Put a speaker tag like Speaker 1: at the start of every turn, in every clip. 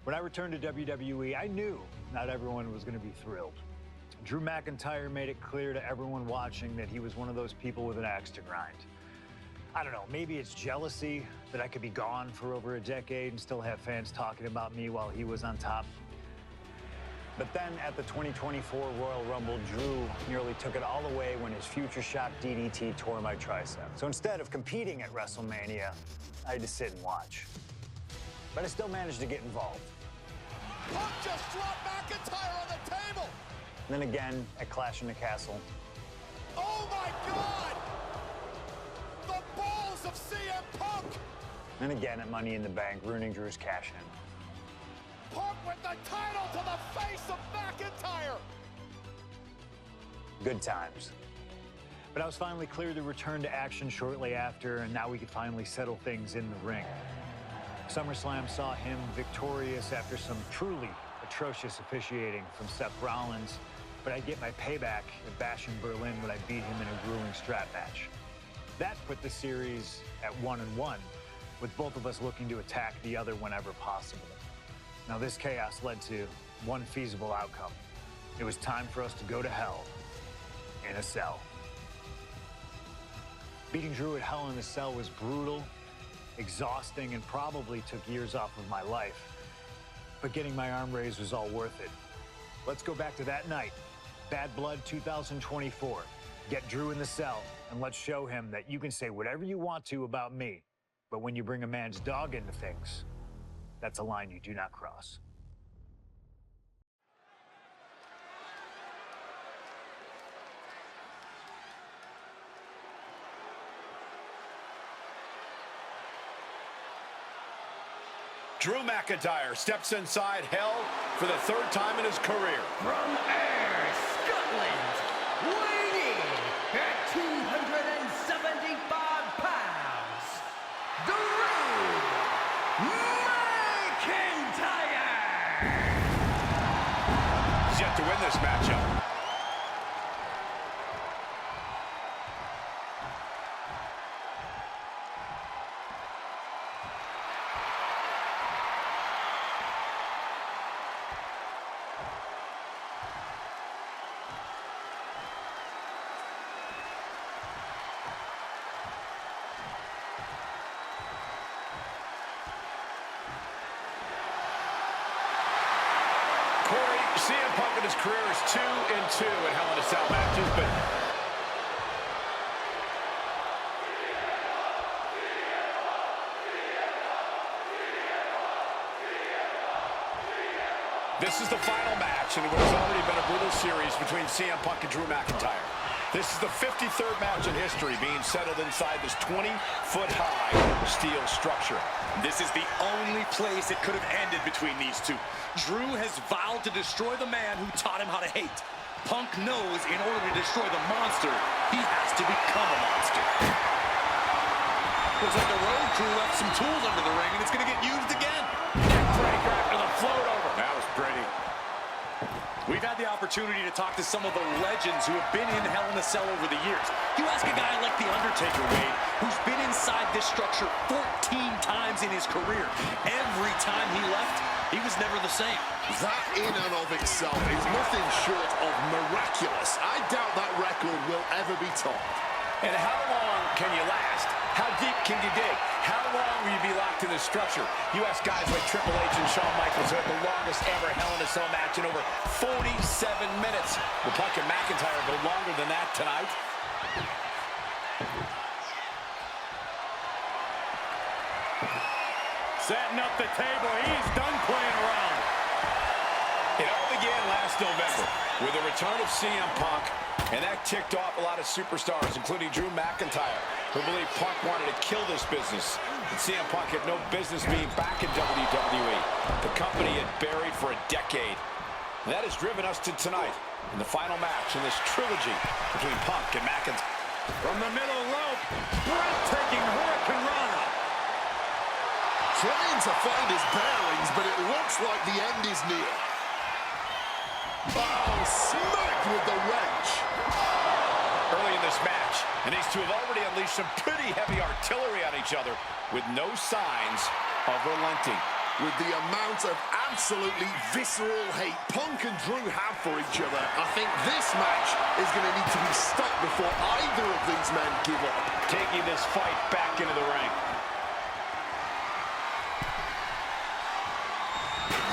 Speaker 1: When I returned to WWE, I knew not everyone was going to be thrilled. Drew McIntyre made it clear to everyone watching that he was one of those people with an axe to grind. I don't know, maybe it's jealousy that I could be gone for over a decade and still have fans talking about me while he was on top. But then at the 2024 Royal Rumble, Drew nearly took it all away when his future shock DDT tore my tricep. So instead of competing at WrestleMania, I had to sit and watch. But I still managed to get involved.
Speaker 2: Punk just dropped McIntyre on the table!
Speaker 1: And then again at Clash in the Castle.
Speaker 2: Oh my God! The balls of CM Punk!
Speaker 1: And again at Money in the Bank, ruining Drew's cash-in.
Speaker 2: Punk with the title to the face of McIntyre!
Speaker 1: Good times. But I was finally cleared to return to action shortly after, and now we could finally settle things in the ring. SummerSlam saw him victorious after some truly atrocious officiating from Seth Rollins, but I'd get my payback at Bash in Berlin when I beat him in a grueling strap match. That put the series at 1-1, with both of us looking to attack the other whenever possible. Now this chaos led to one feasible outcome. It was time for us to go to hell in a cell. Beating Drew at Hell in a Cell was brutal, exhausting, and probably took years off of my life. But getting my arm raised was all worth it. Let's go back to that night, Bad Blood 2024. Get Drew in the cell, and let's show him that you can say whatever you want to about me, but when you bring a man's dog into things, that's a line you do not cross.
Speaker 2: Drew McIntyre steps inside Hell for the third time in his career.
Speaker 3: From Ayr, Scotland, weighing at 275 pounds, Drew McIntyre!
Speaker 2: He's yet to win this matchup. CM Punk in his career is 2-2 in Hell in a Cell matches, but this is the final match in what has already been a brutal series between CM Punk and Drew McIntyre. This is the 53rd match in history being settled inside this 20-foot-high steel structure.
Speaker 4: This is the only place it could have ended between these two. Drew has vowed to destroy the man who taught him how to hate. Punk knows in order to destroy the monster, he has to become a monster. Looks like the road crew left some tools under the ring, and it's going to get used again.
Speaker 2: Neckbreaker after the float over. That was pretty.
Speaker 4: We've had the opportunity to talk to some of the legends who have been in Hell in a Cell over the years. You ask a guy like The Undertaker, Wade, who's been inside this structure 14 times in his career. Every time he left, he was never the same.
Speaker 5: That in and of itself is nothing short of miraculous. I doubt that record will ever be topped.
Speaker 2: And how long can you last? How deep can you dig? How long will you be locked in this structure? You ask guys like Triple H and Shawn Michaels who had the longest ever Hell in a Cell match in over 47 minutes. Will Punk and McIntyre go longer than that tonight? Setting up the table. He's done playing around. It all began last November with the return of CM Punk, and that ticked off a lot of superstars, including Drew McIntyre, who believed Punk wanted to kill this business. And CM Punk had no business being back in WWE, the company had buried for a decade. And that has driven us to tonight, in the final match in this trilogy between Punk and McIntyre. From the middle rope, breathtaking Hurricane Rana.
Speaker 5: Trying to find his bearings, but it looks like the end is near. Oh, smacked with the wrench.
Speaker 2: Early in this match, and these two have already unleashed some pretty heavy artillery on each other with no signs of relenting.
Speaker 5: with the amount of absolutely visceral hate Punk and Drew have for each other. I think this match is going to need to be stopped before either of these men give up.
Speaker 2: Taking this fight back into the ring.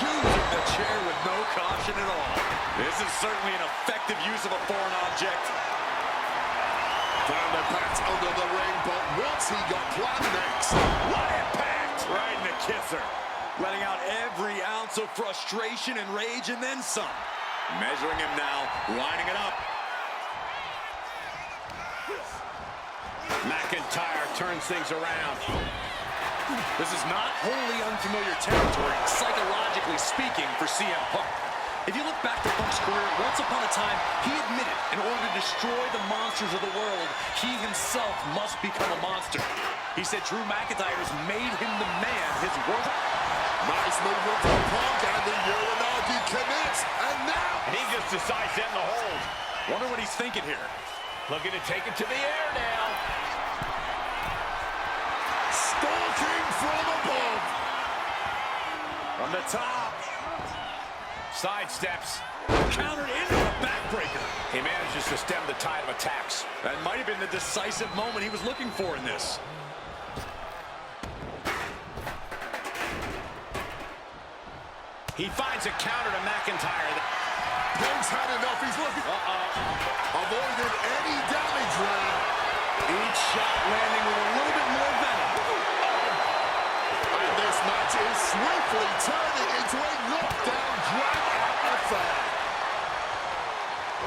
Speaker 4: Using the chair with no caution at all. This is certainly an effective use of a foreign object.
Speaker 5: Found a bat under the ring, but what's he got planned next?
Speaker 4: What impact! Right in the kisser. Letting out every ounce of frustration and rage and then some. Measuring him now, lining it up.
Speaker 2: McIntyre turns things around.
Speaker 4: This is not wholly unfamiliar territory, psychologically speaking, for CM Punk. If you look back to Punk's career, once upon a time, he admitted in order to destroy the monsters of the world, he himself must become a monster. He said Drew McIntyre has made him the man his worth.
Speaker 5: Nice movement from Punk, and the Uranagi commits, and now...
Speaker 2: And he just decides to end the hold.
Speaker 4: Wonder what he's thinking here.
Speaker 2: Looking to take it to the air now.
Speaker 5: Stalking from above.
Speaker 4: From the top.
Speaker 2: Sidesteps.
Speaker 4: Countered into a backbreaker.
Speaker 2: He manages to stem the tide of attacks.
Speaker 4: That might have been the decisive moment he was looking for in this.
Speaker 2: He finds a counter to McIntyre.
Speaker 5: Punk's had enough. He's looking... Avoided any damage there.
Speaker 4: Each shot landing with a little bit more venom.
Speaker 5: And this match is swiftly turning into a knockdown, drag-out affair.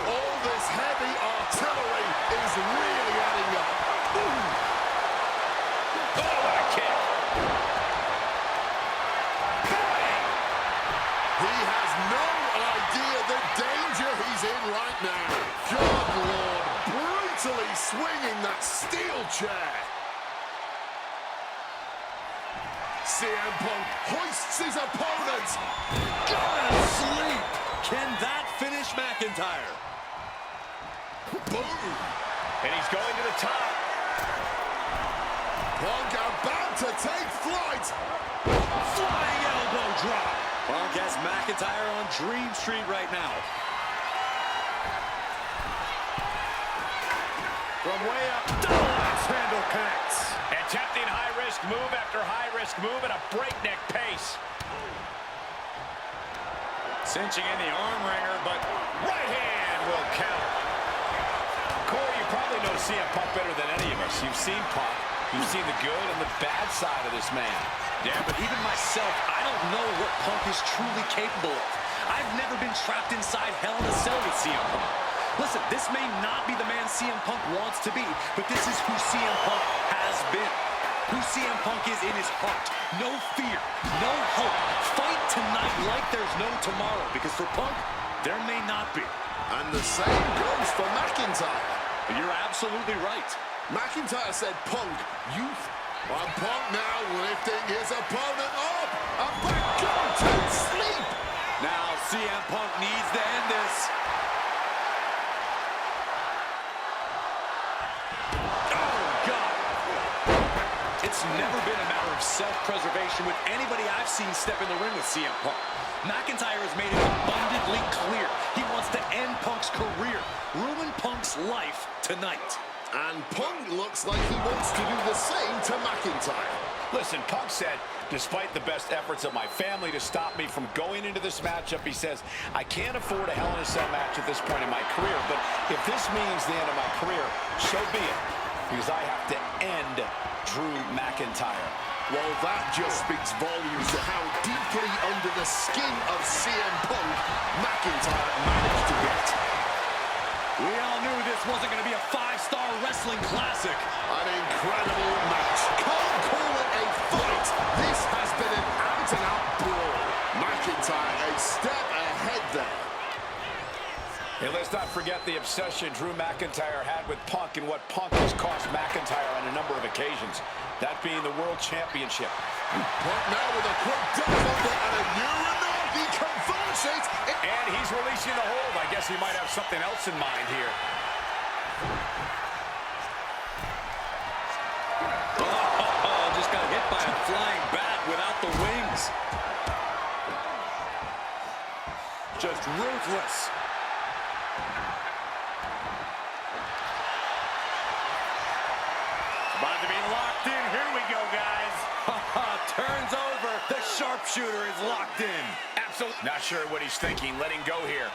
Speaker 5: All this heavy artillery is really adding up.
Speaker 2: Oh, what a kick.
Speaker 5: He has no idea the danger he's in right now. Good Lord, brutally swinging that steel chair. CM Punk hoists his opponent.
Speaker 4: Gonna sleep. Can that finish McIntyre?
Speaker 5: Boom.
Speaker 2: And he's going to the top.
Speaker 5: Punk about to take flight.
Speaker 4: Flying elbow drop. Punk has McIntyre on Dream Street right now.
Speaker 2: From way up.
Speaker 4: Double axe handle connects.
Speaker 2: Attempting high-risk move after high-risk move at a breakneck pace.
Speaker 4: Cinching in the arm wringer, but
Speaker 2: Right hand will count. Corey, you probably know CM Punk better than any of us. You've seen Punk. You've seen the good and the bad side of this man.
Speaker 4: yeah, but even myself, I don't know what Punk is truly capable of. I've never been trapped inside Hell in a Cell with CM Punk. Listen, this may not be the man CM Punk wants to be, but this is who CM Punk has been. Who CM Punk is in his heart. No fear, no hope. Fight tonight like there's no tomorrow, because for Punk, there may not be.
Speaker 5: And the same goes for McIntyre.
Speaker 4: You're absolutely right.
Speaker 5: McIntyre said Punk, youth. And Punk now lifting his opponent up. A back gun to sleep.
Speaker 4: Now CM Punk needs to end this. It's never been a matter of self-preservation with anybody I've seen step in the ring with CM Punk. McIntyre has made it abundantly clear he wants to end Punk's career, ruin Punk's life tonight.
Speaker 5: And Punk looks like he wants to do the same to McIntyre.
Speaker 2: Listen, Punk said, despite the best efforts of my family to stop me from going into this matchup, he says, I can't afford a Hell in a Cell match at this point in my career, but if this means the end of my career, so be it, because I have to end Drew McIntyre.
Speaker 5: Well, that just speaks volumes to how deeply under the skin of CM Punk McIntyre managed to get.
Speaker 4: We all knew this wasn't going to be a five-star wrestling classic.
Speaker 5: An incredible match. Can't call it a fight. This has been an out-and-out brawl. McIntyre a step ahead there.
Speaker 2: And let's not forget the obsession Drew McIntyre had with Punk and what Punk has cost McIntyre on a number of occasions. That being the World Championship.
Speaker 5: Punk now with a quick dive under and a Uranagi converts it.
Speaker 2: And he's releasing the hold. I guess he might have something else in mind here.
Speaker 4: Oh, just got hit by a flying bat without the wing. knees. Just ruthless.
Speaker 2: About to be locked in. Here we go, guys.
Speaker 4: Turns over. The sharpshooter is locked in.
Speaker 2: Absolutely. Not sure what he's thinking. Letting go here.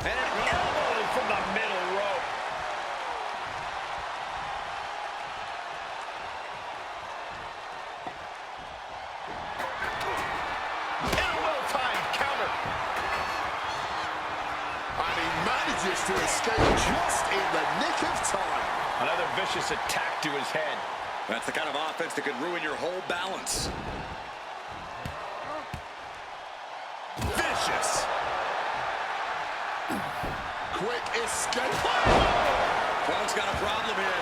Speaker 2: And an elbow from the middle rope. And a well-timed counter.
Speaker 5: And he manages to escape just in the nick of time.
Speaker 2: Another vicious attack to his head.
Speaker 4: That's the kind of offense that could ruin your whole balance. Vicious.
Speaker 5: Quick escape.
Speaker 4: Punk's got a problem here.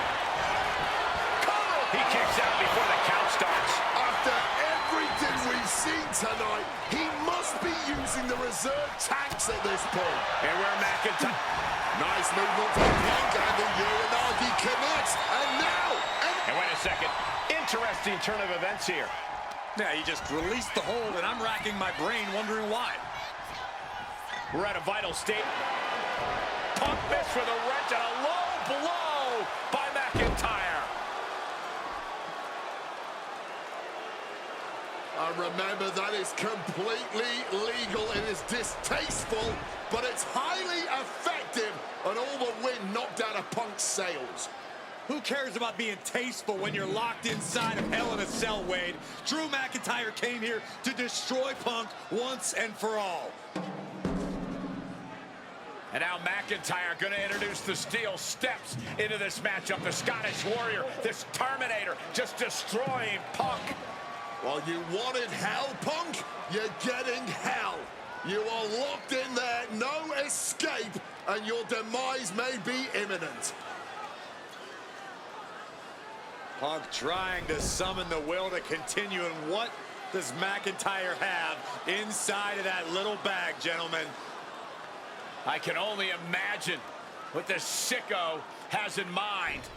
Speaker 2: He kicks out before the count starts.
Speaker 5: After everything we've seen tonight, he must be using the reserve tanks at this point.
Speaker 2: And where McIntyre...
Speaker 5: Nice movement from Punk, and the Uranagi connects. And now...
Speaker 2: And wait a second. Interesting turn of events here.
Speaker 4: Yeah, he just released the hold, and I'm racking my brain wondering why.
Speaker 2: We're at a vital state. Punk missed with a wrench and a low blow by McIntyre.
Speaker 5: And remember, that is completely legal. It is distasteful, but it's highly effective, and all the wind knocked out of Punk's sails.
Speaker 4: Who cares about being tasteful when you're locked inside of Hell in a Cell, Wade? Drew McIntyre came here to destroy Punk once and for all.
Speaker 2: And now McIntyre going to introduce the steel steps into this matchup. The Scottish Warrior, this Terminator, just destroying Punk.
Speaker 5: Well, you wanted hell, Punk? You're getting hell. You are locked in there, no escape, and your demise may be imminent.
Speaker 4: Punk trying to summon the will to continue, and what does McIntyre have inside of that little bag, gentlemen?
Speaker 2: I can only imagine what this sicko has in mind.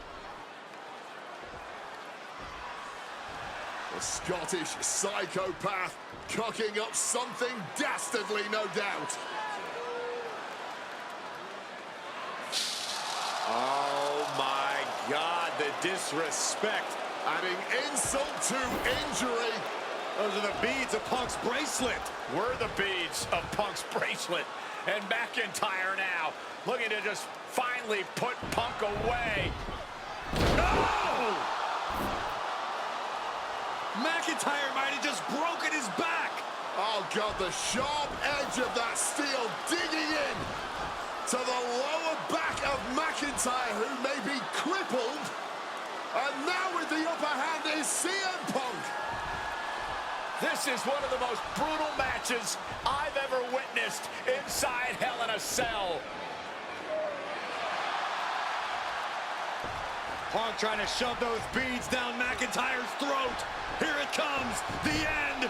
Speaker 5: The Scottish psychopath cooking up something dastardly, no doubt.
Speaker 4: Oh my God, the disrespect.
Speaker 5: Adding insult to injury.
Speaker 4: Those are the beads of Punk's bracelet.
Speaker 2: We're the beads of Punk's bracelet. And McIntyre now looking to just finally put Punk away. No!
Speaker 4: McIntyre might have just broken his back.
Speaker 5: Oh, God, the sharp edge of that steel digging in to the lower back of McIntyre, who may be crippled. And now with the upper hand is CM Punk.
Speaker 2: This is one of the most brutal matches I've ever witnessed inside Hell in a Cell.
Speaker 4: Punk trying to shove those beads down McIntyre's throat. Here it comes, the end.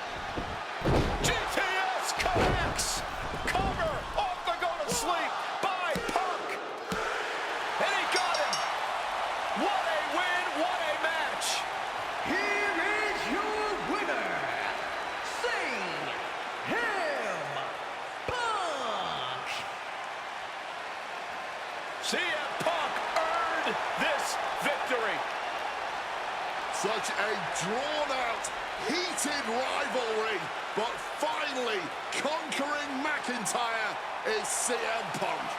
Speaker 2: GTS connects. Cover off the go to sleep by Punk. And he got him. What a win, what a match.
Speaker 3: Here is your winner, CM Punk.
Speaker 2: CM Punk earned this victory.
Speaker 5: Such a drawn-out, heated rivalry, but finally conquering McIntyre is CM Punk.